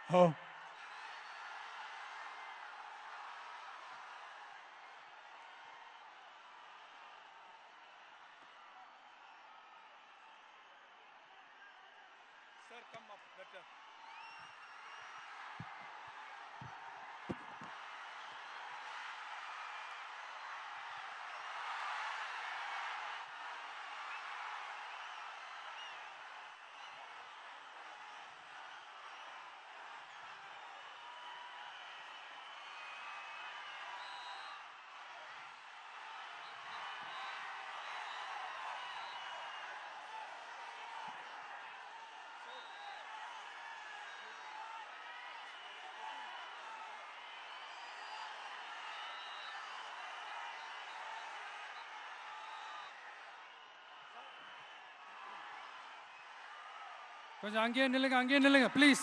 Oh. Sir, come up better. கொஞ்சம் அங்கேயே நில்லுங்க ப்ளீஸ்.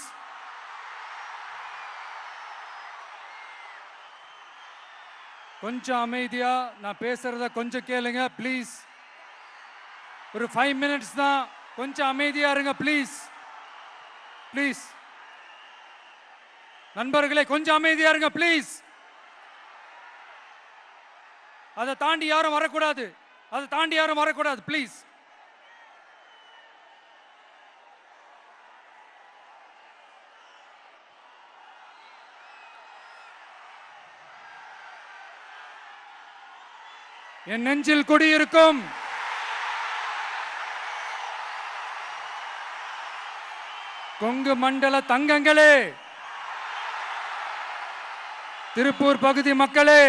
கொஞ்சம் அமைதியா நான் பேசுறத கொஞ்சம் கேளுங்க ப்ளீஸ். ஒரு 5 மினிட்ஸ் தான், கொஞ்சம் அமைதியா இருங்க ப்ளீஸ். ப்ளீஸ் நண்பர்களே, கொஞ்சம் அமைதியா இருங்க ப்ளீஸ். அதை தாண்டி யாரும் வரக்கூடாது ப்ளீஸ். என் நெஞ்சில் குடியிருக்கும் கொங்கு மண்டல தங்கங்களே, திருப்பூர் பகுதி மக்களே,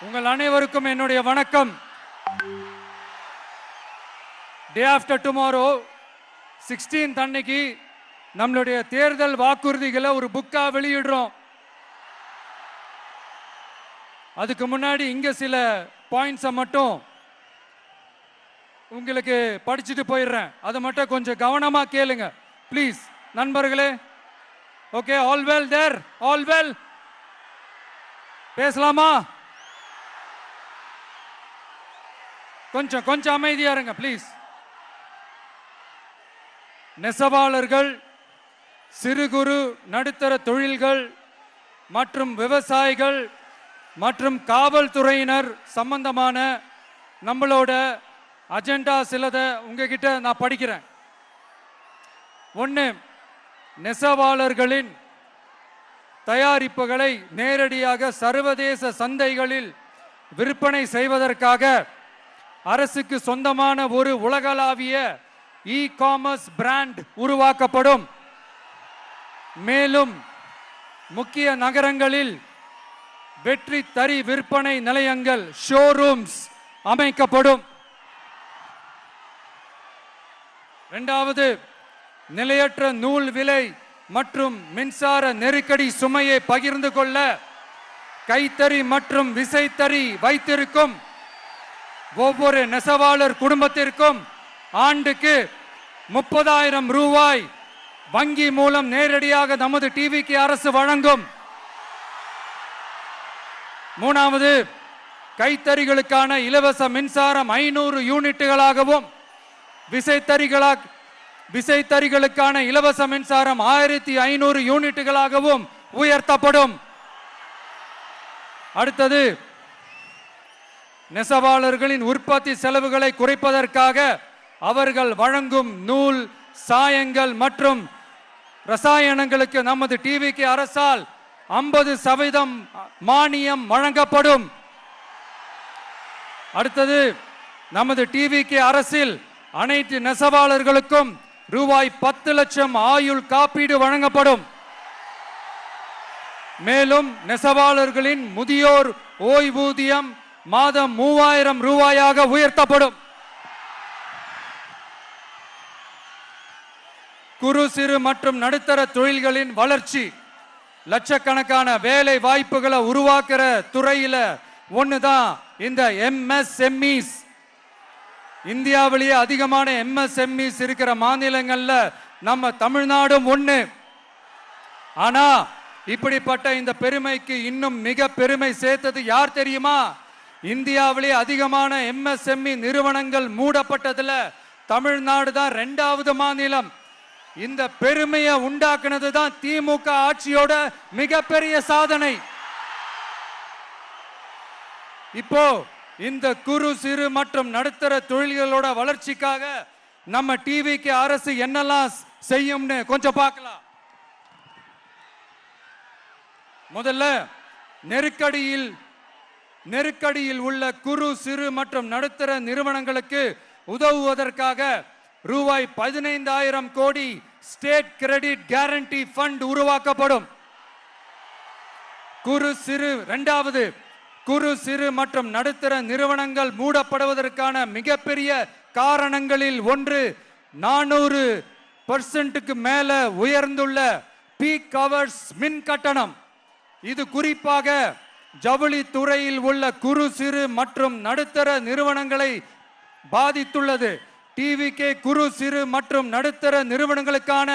உங்கள் அனைவருக்கும் என்னுடைய வணக்கம். டே ஆஃப்டர் டுமாரோ 16th அன்னைக்கு நம்மளுடைய தேர்தல் வாக்குறுதிகளை ஒரு புக்கா வெளியிடுறோம். அதுக்கு முன்னாடி இங்க சில பாயிண்ட்ஸை மட்டும் உங்களுக்கு படிச்சுட்டு போயிடுறேன். அதை மட்டும் கொஞ்சம் கவனமா கேளுங்க ப்ளீஸ் நண்பர்களே. Okay, all well there? All well? பேசலாமா? கொஞ்சம் அமைதியா இருங்க ப்ளீஸ். நெசவாளர்கள், சிறு குறு நடுத்தர தொழில்கள் மற்றும் விவசாயிகள் மற்றும் காவல்துறையினர் சம்பந்தமான நம்மளோட அஜெண்டா சிலதை உங்ககிட்ட நான் படிக்கிறேன். 1, நெசவாளர்களின் தயாரிப்புகளை நேரடியாக சர்வதேச சந்தைகளில் விற்பனை செய்வதற்காக அரசுக்கு சொந்தமான ஒரு உலகளாவிய இ-காமர்ஸ் பிராண்ட் உருவாக்கப்படும். மேலும் முக்கிய நகரங்களில் வெற்றி தறி விற்பனை நிலையங்கள், ஷோரூம்ஸ் அமைக்கப்படும். 2வது, நிலையற்ற நூல் விலை மற்றும் மின்சார நெருக்கடி சுமையை பகிர்ந்து கொள்ள கைத்தறி மற்றும் விசைத்தறி வைத்திருக்கும் ஒவ்வொரு நெசவாளர் குடும்பத்திற்கும் ஆண்டுக்கு 30,000 ரூபாய் வங்கி மூலம் நேரடியாக நமது டிவிக்கு அரசு வழங்கும். 3வது, கைத்தறிகளுக்கான இலவச மின்சாரம் 500 யூனிட்டுகளாகவும் விசைத்தறிகளுக்கான இலவச மின்சாரம் 1500 யூனிட்டுகளாகவும் உயர்த்தப்படும். அடுத்தது, நெசவாளர்களின் உற்பத்தி செலவுகளை குறைப்பதற்காக அவர்கள் வழங்கும் நூல், சாயங்கள் மற்றும் ரசாயனங்களுக்கு நமது டிவிக்கு அரசால் 50% மானியம் வழங்கப்படும். அடுத்தது, நமது டிவிக்கு அரசில் அனைத்து நெசவாளர்களுக்கும் ரூபாய் 10 லட்சம் ஆயுள் காப்பீடு வழங்கப்படும். மேலும் நெசவாளர்களின் முதியோர் ஓய்வூதியம் மாதம் 3000 ரூபாயாக உயர்த்தப்படும். குறு சிறு மற்றும் நடுத்தர தொழில்களின் வளர்ச்சி, லட்சக்கணக்கான வேலை வாய்ப்புகளை உருவாக்குற துறையில ஒண்ணுதான் இந்த MSMEs. இந்தியாவிலேயே அதிகமான MSMEs இருக்கிற மாநிலங்கள்ல நம்ம தமிழ்நாடும் ஒண்ணு. ஆனா இப்படிப்பட்ட இந்த பெருமைக்கு இன்னும் மிக பெருமை சேர்த்தது யார் தெரியுமா? இந்தியாவிலேயே அதிகமான MSME நிறுவனங்கள் மூடப்பட்டதுல தமிழ்நாடு தான் 2வது மாநிலம். இந்த பெருமையை உண்டாக்குனது தான் திமுக ஆட்சியோட மிகப்பெரிய சாதனை. இப்போ இந்த குறு சிறு மற்றும் நடுத்தர தொழில்களோட வளர்ச்சிக்காக நம்ம டிவிக்கு அரசு என்னெல்லாம் செய்யும்னு கொஞ்சம் பார்க்கலாம். முதல்ல நெருக்கடியில் உள்ள குறு சிறு மற்றும் நடுத்தர நிறுவனங்களுக்கு உதவுவதற்காக ரூபாய் 15,000 கோடி ஸ்டேட் கிரெடிட் கேரண்டி ஃபண்ட் உருவாக்கப்படும். குறு சிறு மற்றும் நடுத்தர நிறுவனங்கள் மூடப்படுவதற்கான மிகப்பெரிய காரணங்களில் ஒன்று 400% மேல உயர்ந்துள்ள பீக் ஹவர்ஸ் மின் கட்டணம். இது குறிப்பாக ஜவுளி துறையில் உள்ள குறு சிறு மற்றும் நடுத்தர நிறுவனங்களை பாதித்துள்ளது. டிவிகே குறு சிறு மற்றும் நடுத்தர நிறுவனங்களுக்கான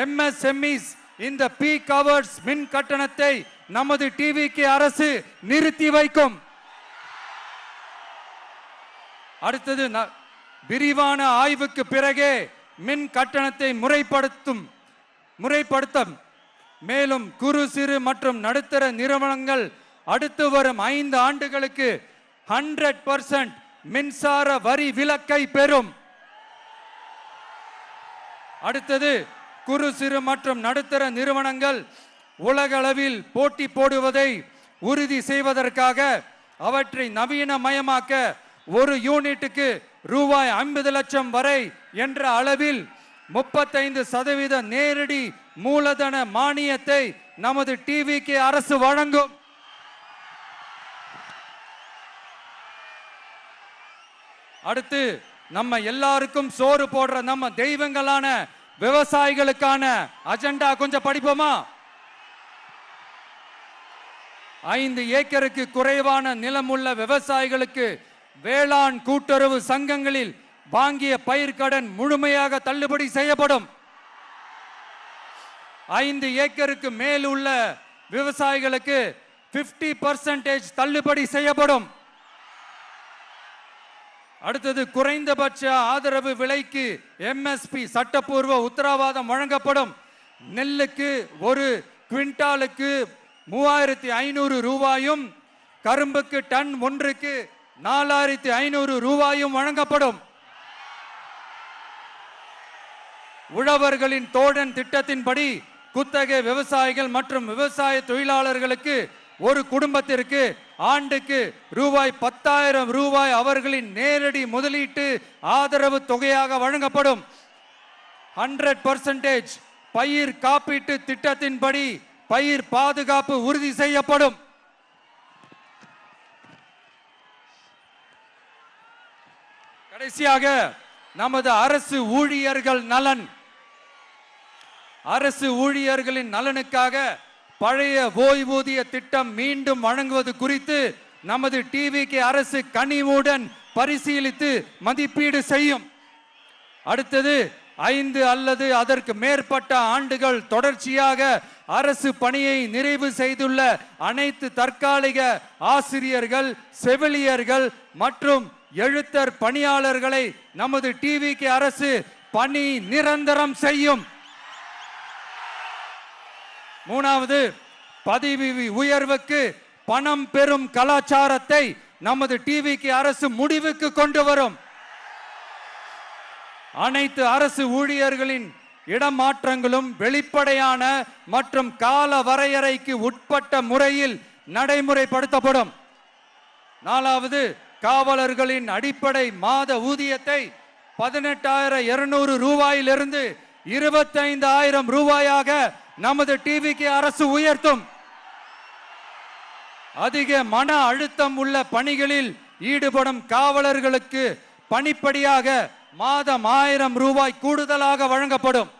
MSMEs இந்த பீக் ஹவர்ஸ் மின் கட்டணத்தை நமது டிவிகே அரசு நிறுத்தி வைக்கும். அடுத்தது விரிவான ஆய்வுக்கு பிறகே மின் கட்டணத்தை முறைப்படுத்தும். மேலும் குறு சிறு மற்றும் நடுத்தர நிறுவனங்கள் அடுத்து வரும் 5 ஆண்டுகளுக்கு 100% மின்சார வரி விலக்கை பெறும். அடுத்தது குறு சிறு மற்றும் நடுத்தர நிறுவனங்கள் உலகளவில் போட்டி போடுவதை உறுதி செய்வதற்காக அவற்றை நவீனமயமாக்க ஒரு யூனிட்டுக்கு ரூபாய் 50 லட்சம் வரை என்ற அளவில் 35% நேரடி மூலதன மானியத்தை நமது டிவிகே அரசு வழங்கும். அடுத்து நம்ம எல்லாருக்கும் சோறு போடுற நம்ம தெய்வங்களான விவசாயிகளுக்கான அஜெண்டா கொஞ்சம் படிப்போமா? 5 ஏக்கருக்கு குறைவான நிலம் உள்ள விவசாயிகளுக்கு வேளாண் கூட்டுறவு சங்கங்களில் வாங்கிய பயிர்க்கடன் முழுமையாக தள்ளுபடி செய்யப்படும். 5 ஏக்கருக்கு மேல் உள்ள விவசாயிகளுக்கு 50% தள்ளுபடி செய்யப்படும். அடுத்தது குறைந்தபட்ச ஆதரவு விலைக்கு MSP சட்டப்பூர்வ உத்தரவாதம் வழங்கப்படும். நெல்லுக்கு ஒரு குவிண்டாலுக்கு 3,500 ரூபாயும் கரும்புக்கு டன் ஒன்றுக்கு 4,500 ரூபாயும் வழங்கப்படும். உழவர்களின் தோழன் திட்டத்தின்படி குத்தகை விவசாயிகள் மற்றும் விவசாய தொழிலாளர்களுக்கு ஒரு குடும்பத்திற்கு ஆண்டுக்கு ரூபாய் 10,000 ரூபாய் அவர்களின் நேரடி முதலீட்டு ஆதரவு தொகையாக வழங்கப்படும். 100% பயிர் காப்பீட்டு திட்டத்தின்படி பயிர் பாதுகாப்பு உறுதி செய்யப்படும். கடைசியாக நமது அரசு ஊழியர்களின் நலனுக்காக பழைய ஓய்வூதிய திட்டம் மீண்டும் வழங்குவது குறித்து நமது டிவிகே அரசு கனிவுடன் பரிசீலித்து மதிப்பீடு செய்யும். அடுத்தது 5 அல்லது அதற்கு மேற்பட்ட ஆண்டுகள் தொடர்ச்சியாக அரசு பணியை நிறைவு செய்துள்ள அனைத்து தற்காலிக ஆசிரியர்கள், செவிலியர்கள் மற்றும் எழுத்தர் பணியாளர்களை நமது டிவிகே அரசு பணி நிரந்தரம் செய்யும். 3வது, பதவி உயர்வுக்கு பணம் பெறும் கலாச்சாரத்தை நமது டிவிகே அரசு முடிவுக்கு கொண்டு வரும். அனைத்து அரசு ஊழியர்களின் இடமாற்றங்களும் வெளிப்படையான மற்றும் கால வரையறைக்கு உட்பட்ட முறையில் நடைமுறைப்படுத்தப்படும். 4வது, காவலர்களின் அடிப்படை மாத ஊதியத்தை 18,200 ரூபாயிலிருந்து 25,000 ரூபாயாக நமது டிவிகே அரசு உயர்த்தும். அதிக மன அழுத்தம் உள்ள பணிகளில் ஈடுபடும் காவலர்களுக்கு பணிப்படியாக மாதம் 1000 ரூபாய் கூடுதலாக வழங்கப்படும்.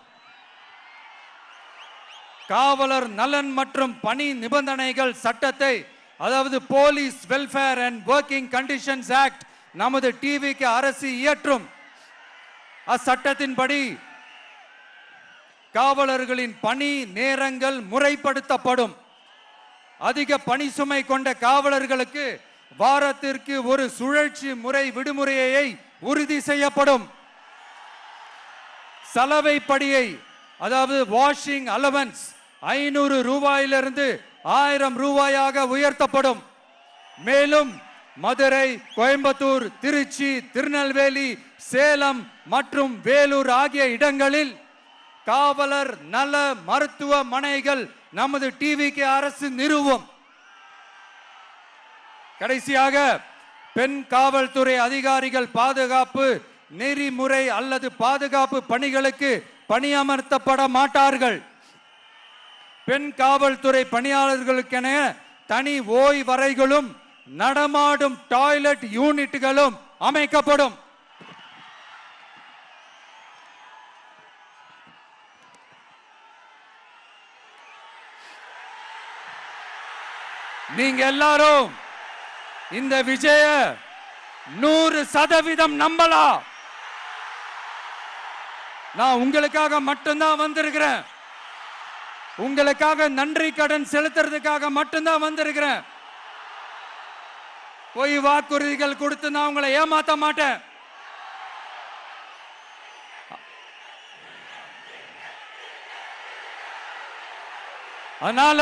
காவலர் நலன் மற்றும் பணி நிபந்தனைகள் சட்டத்தை, அதாவது police welfare and working conditions act, நமது டிவிகே அரசு இயற்றும். அச்சட்டத்தின்படி காவலர்களின் பணி நேரங்கள் முறைப்படுத்தப்படும். அதிக பணி சுமை கொண்ட காவலர்களுக்கு வாரத்திற்கு ஒரு சுழற்சி முறை விடுமுறையை உறுதி செய்யப்படும். சலவைப்படியை அதாவது வாஷிங் அலவன்ஸ் 500 ரூபாயிலிருந்து 1000 ரூபாயாக உயர்த்தப்படும். மேலும் மதுரை, கோயம்புத்தூர், திருச்சி, திருநெல்வேலி, சேலம் மற்றும் வேலூர் ஆகிய இடங்களில் காவலர் நல மருத்துவமனைகள் நமது டிவிக்கு அரசு நிறுவும். கடைசியாக பெண் காவல்துறை அதிகாரிகள் பாதுகாப்பு நெறிமுறை அல்லது பாதுகாப்பு பணிகளுக்கு பணியமர்த்தப்பட மாட்டார்கள். பெண் காவல்துறை பணியாளர்களுக்கென தனி ஓய்வறைகளும் நடமாடும் டாய்லெட் யூனிட்டுகளும் அமைக்கப்படும். நீங்க எல்லாரும் இந்த விஜய 100% நம்பலாம். நான் உங்களுக்காக மட்டும்தான் வந்திருக்கிறேன். உங்களுக்காக நன்றி கடன் செலுத்துறதுக்காக மட்டும்தான் வந்திருக்கிறேன். பொய் வாக்குறுதிகள் கொடுத்து நான் உங்களை ஏமாத்த மாட்டேன். அதனால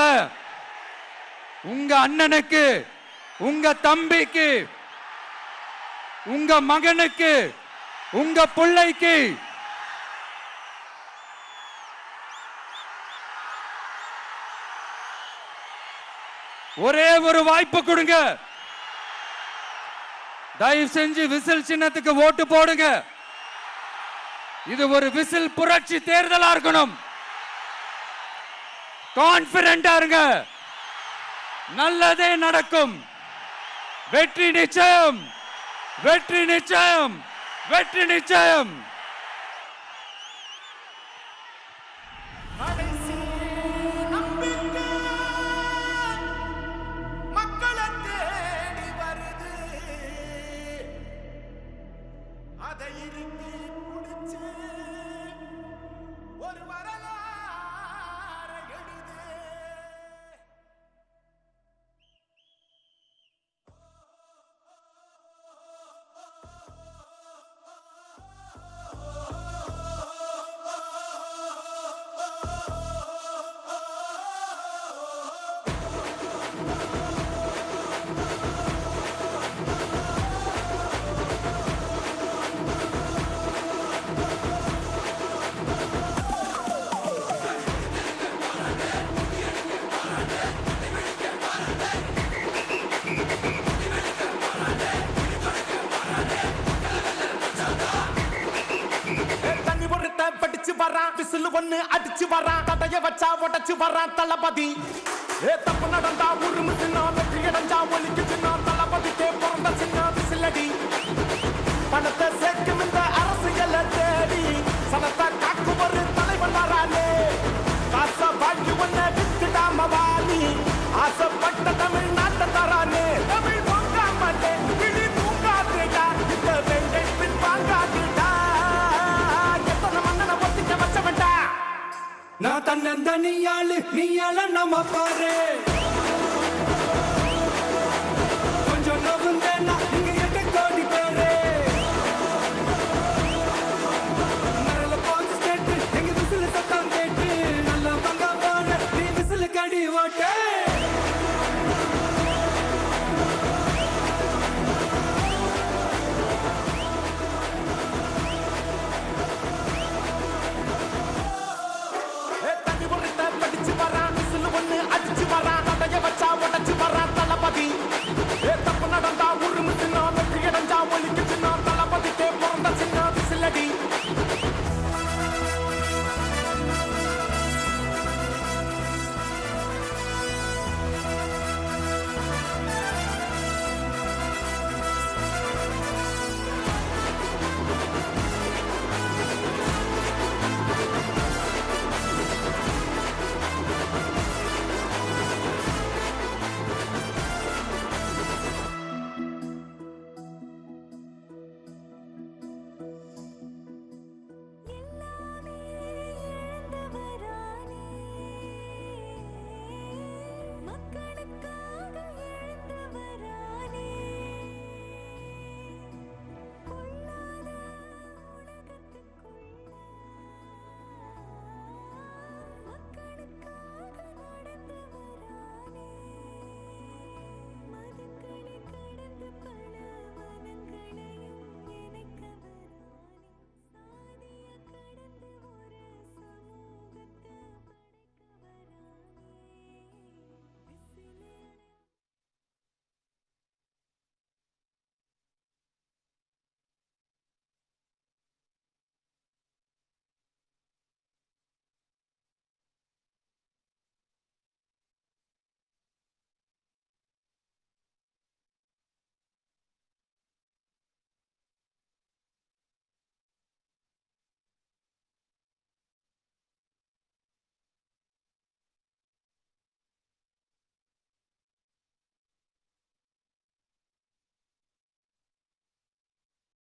உங்க அண்ணனுக்கு, உங்க தம்பிக்கு, உங்க மகனுக்கு, உங்க பிள்ளைக்கு ஒரே ஒரு வாய்ப்பு கொடுங்க. தயவு செஞ்சு விசில் சின்னத்துக்கு ஓட்டு போடுங்க. இது ஒரு விசில் புரட்சி தேர்தலா இருக்கணும். கான்பிடென்டா இருங்க. நல்லதே நடக்கும். வெற்றி நிச்சயம், வெற்றி நிச்சயம், வெற்றி நிச்சயம். ஒன்னு அடிச்சு வரான், தடைய வச்சா உடச்சு வரான் தளபதி. தப்பு நடந்தா உருமு சின்ன, வெற்றி அடைஞ்சா ஒலிக்கு சின்ன, தளபதிக்கே பிறந்த சின்ன விசிலடி. பணத்தை சேர்க்கும் இந்த அரசியலை தேடி சனத்தை காக்கும் ஒரு தலைவன் வரானே. காசை வாங்கி ஒன்ன வித்துடாம வாணி, ஆசைப்பட்ட தமிழ்நாட்டை தரானே. தமிழ் வாங்காமட்டே கிளி தூங்காதேடா, இந்த வெங்கை பின் வாங்காதேடா. எத்தனை மன்னனை ஒத்திக்க வச்சவன்டா. நான் தன்னந்தனியாளு, நீயால நம்ம பாரு.